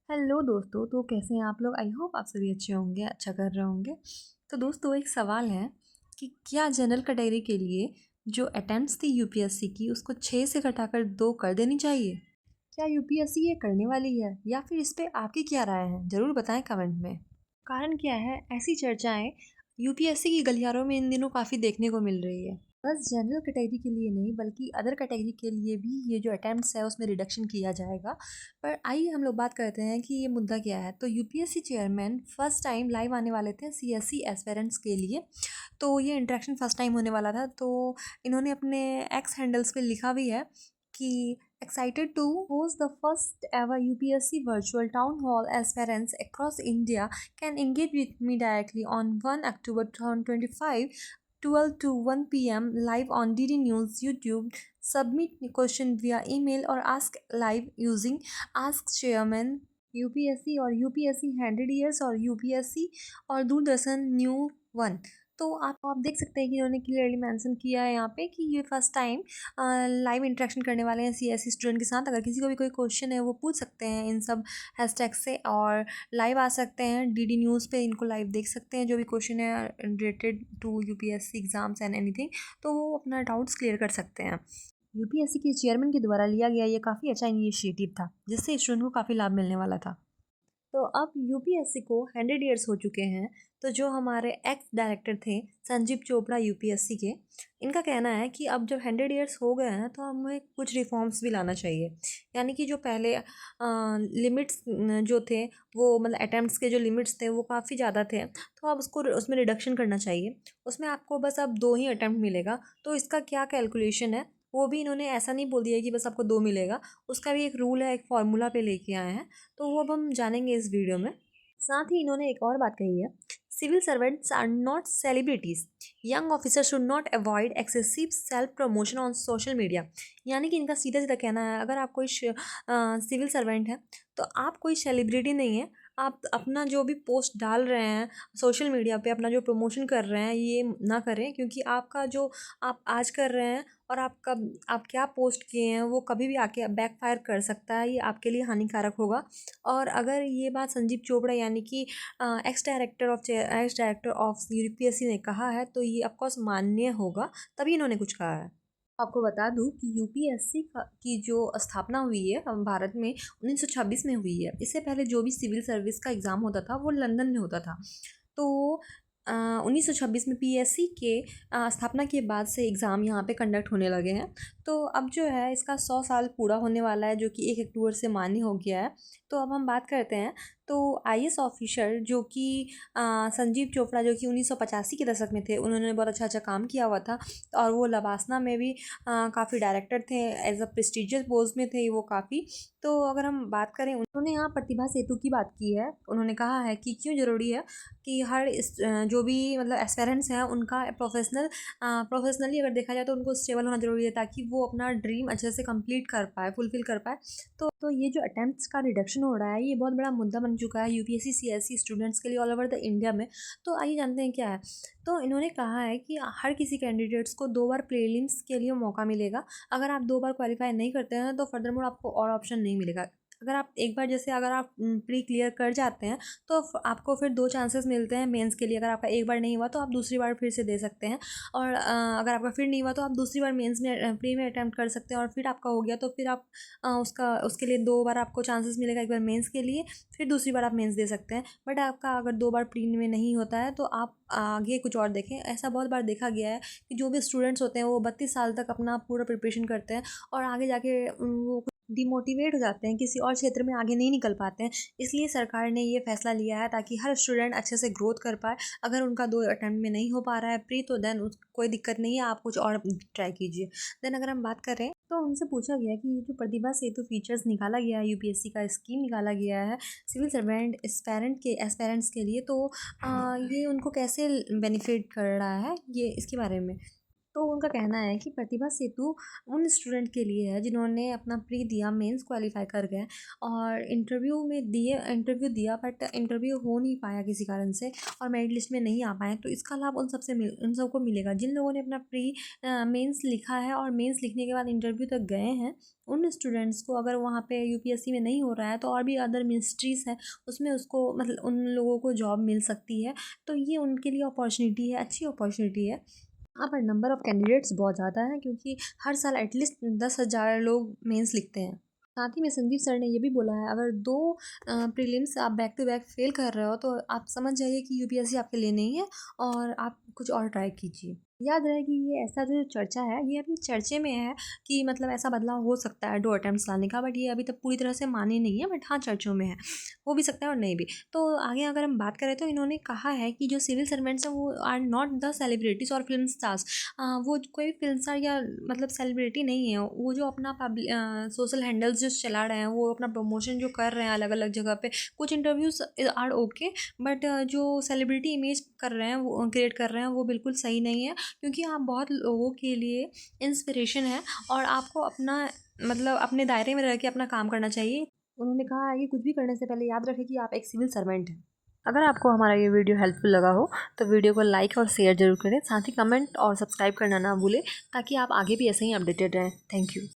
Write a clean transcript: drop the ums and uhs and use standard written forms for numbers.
Hello दोस्तों, तो कैसे हैं आप लोग? आई होप आप सभी अच्छे होंगे, अच्छा कर रहे होंगे। तो दोस्तों, एक सवाल है कि क्या जनरल कैटेगरी के लिए जो अटेम्प्ट्स थी यूपीएससी की उसको 6 से घटाकर 2 कर देनी चाहिए? क्या यूपीएससी ये करने वाली है या फिर इस पे आपकी क्या राय है? ज़रूर बताएं कमेंट में। कारण क्या है, ऐसी चर्चाएं यूपीएससी की गलियारों में इन दिनों काफ़ी देखने को मिल रही है। बस जनरल कैटेगरी के लिए नहीं बल्कि अदर कैटेगरी के लिए भी ये जो अटेम्प्ट्स है उसमें रिडक्शन किया जाएगा। पर आइए हम लोग बात करते हैं कि ये मुद्दा क्या है। तो UPSC chairman first time live आने वाले थे सीएससी एस्पेरेंट्स के लिए। तो ये इंटरेक्शन फर्स्ट टाइम होने वाला था। तो इन्होंने अपने एक्स हैंडल्स पे लिखा भी है कि excited to host the first ever UPSC virtual town hall as parents across India can engage with me directly on 1 October 2025, 12 to 1 p.m. live on DD News YouTube. Submit question via email or ask live using Ask Chairman UPSC और UPSC 100 years और UPSC और Doordarshan new one. तो आप देख सकते हैं कि इन्होंने क्लियरली मेंशन किया है यहाँ पे कि ये फर्स्ट टाइम लाइव इंटरेक्शन करने वाले हैं सीएससी स्टूडेंट के साथ। अगर किसी को भी कोई क्वेश्चन है वो पूछ सकते हैं इन सब हैशटैग से और लाइव आ सकते हैं डीडी न्यूज़ पे, इनको लाइव देख सकते हैं जो भी क्वेश्चन है related to UPSC exams and anything, तो वो अपना डाउट्स क्लियर कर सकते हैं। यूपीएससी के चेयरमैन के द्वारा लिया गया ये काफ़ी अच्छा इनिशिएटिव था जिससे स्टूडेंट को काफ़ी लाभ मिलने वाला था। तो अब यूपीएससी को 100 years हो चुके हैं। तो जो हमारे एक्स डायरेक्टर थे संजीव चोपड़ा यूपीएससी के, इनका कहना है कि अब जब 100 years हो गए हैं तो हमें कुछ रिफॉर्म्स भी लाना चाहिए। यानी कि जो पहले लिमिट्स जो थे वो मतलब अटेम्प्ट्स के जो लिमिट्स थे वो काफ़ी ज़्यादा थे, तो अब उसको उसमें रिडक्शन करना चाहिए। उसमें आपको बस अब 2 ही अटेम्प्ट मिलेगा। तो इसका क्या कैलकुलेशन है वो भी इन्होंने ऐसा नहीं बोल दिया कि बस आपको 2 मिलेगा, उसका भी एक रूल है, एक फार्मूला पे लेके आए हैं। तो वो अब हम जानेंगे इस वीडियो में। साथ ही इन्होंने एक और बात कही है, civil servants are not celebrities, young officer should not avoid excessive self promotion on social media. यानी कि इनका सीधा सीधा कहना है, अगर आप कोई सिविल सर्वेंट है तो आप कोई सेलिब्रिटी नहीं है। आप अपना जो भी पोस्ट डाल रहे हैं सोशल मीडिया पे, अपना जो प्रमोशन कर रहे हैं ये ना करें, क्योंकि आपका जो आप आज कर रहे हैं और आप क्या पोस्ट किए हैं वो कभी भी आके बैकफायर कर सकता है, ये आपके लिए हानिकारक होगा। और अगर ये बात संजीव चोपड़ा यानी कि एक्स डायरेक्टर ऑफ यूपीएससी ने कहा है तो ये ऑफकोर्स मान्य होगा, तभी इन्होंने कुछ कहा है। आपको बता दूं कि यूपीएससी की जो स्थापना हुई है भारत में 1926 में हुई है। इससे पहले जो भी सिविल सर्विस का एग्ज़ाम होता था वो लंदन में होता था। तो 1926 में पीएससी के स्थापना के बाद से एग्ज़ाम यहाँ पे कंडक्ट होने लगे हैं। तो अब जो है इसका 100 साल पूरा होने वाला है जो कि 1 अक्टूबर से मान्य हो गया है। तो अब हम बात करते हैं। तो आईएएस ऑफिसर जो कि संजीव चोपड़ा जो कि 1985 के दशक में थे, उन्होंने बहुत अच्छा अच्छा काम किया हुआ था। और वो लबासना में भी काफ़ी डायरेक्टर थे, एज अ प्रेस्टिजियस पोस्ट में थे वो काफ़ी। तो अगर हम बात करें, उन्होंने यहाँ प्रतिभा सेतु की बात की है। उन्होंने कहा है कि क्यों ज़रूरी है कि हर जो भी मतलब एस्पेरेंट्स हैं उनका प्रोफेशनली अगर देखा जाए तो उनको स्टेबल होना ज़रूरी है ताकि वो अपना ड्रीम अच्छे से कंप्लीट कर पाए, फुलफिल कर पाए। तो ये जो अटेम्प्ट्स का रिडक्शन हो रहा है ये बहुत बड़ा मुद्दा बन चुका है यूपीएससी सीएससी स्टूडेंट्स के लिए ऑल ओवर द इंडिया में। तो आइए जानते हैं क्या है। तो इन्होंने कहा है कि हर किसी कैंडिडेट्स को 2 बार प्रीलिम्स के लिए मौका मिलेगा। अगर आप 2 बार क्वालिफाई नहीं करते हैं तो फर्दरमोर आपको और ऑप्शन नहीं मिलेगा। अगर आप एक बार जैसे अगर आप प्री क्लियर कर जाते हैं तो आपको फिर 2 चांसेस मिलते हैं मेंस के लिए। अगर आपका एक बार नहीं हुआ तो आप दूसरी बार फिर से दे सकते हैं। और अगर आपका फिर नहीं हुआ तो आप दूसरी बार मेंस में प्री में अटैम्प्ट कर सकते हैं। और फिर आपका हो गया तो फिर आप उसके लिए 2 बार आपको चांसेस मिलेगा, एक बार मेंस के लिए, फिर दूसरी बार आप मेंस दे सकते हैं। बट आपका अगर 2 बार प्री में नहीं होता है तो आप आगे कुछ और देखें। ऐसा बहुत बार देखा गया है कि जो भी स्टूडेंट्स होते हैं वो 32 साल तक अपना पूरा प्रिपरेशन करते हैं और आगे जाके वो डिमोटिवेट हो जाते हैं, किसी और क्षेत्र में आगे नहीं निकल पाते हैं। इसलिए सरकार ने ये फैसला लिया है ताकि हर स्टूडेंट अच्छे से ग्रोथ कर पाए। अगर उनका 2 अटेम्प्ट में नहीं हो पा रहा है प्री तो देन कोई दिक्कत नहीं है, आप कुछ और ट्राई कीजिए। देन अगर हम बात करें तो उनसे पूछा गया कि ये जो प्रतिभा सेतु फीचर्स निकाला गया है, यूपीएससी का स्कीम निकाला गया है सिविल सर्वेंट एस्पेरेंट्स के लिए, तो ये उनको कैसे बेनिफिट कर रहा है ये इसके बारे में। तो उनका कहना है कि प्रतिभा सेतु उन स्टूडेंट के लिए है जिन्होंने अपना प्री दिया, मेंस क्वालिफाई कर गए और इंटरव्यू दिया बट इंटरव्यू हो नहीं पाया किसी कारण से और मेरिट लिस्ट में नहीं आ पाए। तो इसका लाभ उन सबको मिलेगा जिन लोगों ने अपना प्री मेंस लिखा है और मेंस लिखने के बाद इंटरव्यू तक गए हैं। उन स्टूडेंट्स को अगर वहाँ पे यूपीएससी में नहीं हो रहा है तो और भी अदर मिनिस्ट्रीज़ है उसमें उसको मतलब उन लोगों को जॉब मिल सकती है। तो ये उनके लिए अपॉर्चुनिटी है, अच्छी अपॉर्चुनिटी है। हाँ, पर नंबर ऑफ़ कैंडिडेट्स बहुत ज़्यादा है क्योंकि हर साल एटलीस्ट 10,000 लोग मेंस लिखते हैं। साथ ही में संदीप सर ने ये भी बोला है अगर 2 प्रीलिम्स आप बैक टू बैक फ़ेल कर रहे हो तो आप समझ जाइए कि यूपीएससी आपके लिए नहीं है और आप कुछ और ट्राई कीजिए। याद रहे कि ये ऐसा जो चर्चा है ये अभी चर्चे में है कि मतलब ऐसा बदलाव हो सकता है 2 अटेम्प्ट्स लाने का, बट ये अभी तक पूरी तरह से मानी नहीं है, बट हाँ चर्चों में है। हो भी सकता है और नहीं भी। तो आगे अगर हम बात करें तो इन्होंने कहा है कि जो सिविल सर्वेंट्स हैं वो आर नॉट द सेलिब्रिटीज़ और फ़िल्म स्टार्स। वो कोई फ़िल्म स्टार या मतलब सेलिब्रिटी नहीं है। वो जो अपना सोशल हैंडल्स जो चला रहे हैं, वो अपना प्रमोशन जो कर रहे हैं अलग-अलग जगह पे, कुछ इंटरव्यूज़ आर ओके, बट जो सेलिब्रिटी इमेज कर रहे हैं वो क्रिएट कर रहे हैं वो बिल्कुल सही नहीं है क्योंकि आप बहुत लोगों के लिए इंस्पिरेशन है और आपको अपना मतलब अपने दायरे में रह के अपना काम करना चाहिए। उन्होंने कहा है कि कुछ भी करने से पहले याद रखें कि आप एक सिविल सर्वेंट हैं। अगर आपको हमारा ये वीडियो हेल्पफुल लगा हो तो वीडियो को लाइक और शेयर ज़रूर करें, साथ ही कमेंट और सब्सक्राइब करना ना भूलें ताकि आप आगे भी ऐसे ही अपडेटेड रहें। Thank you.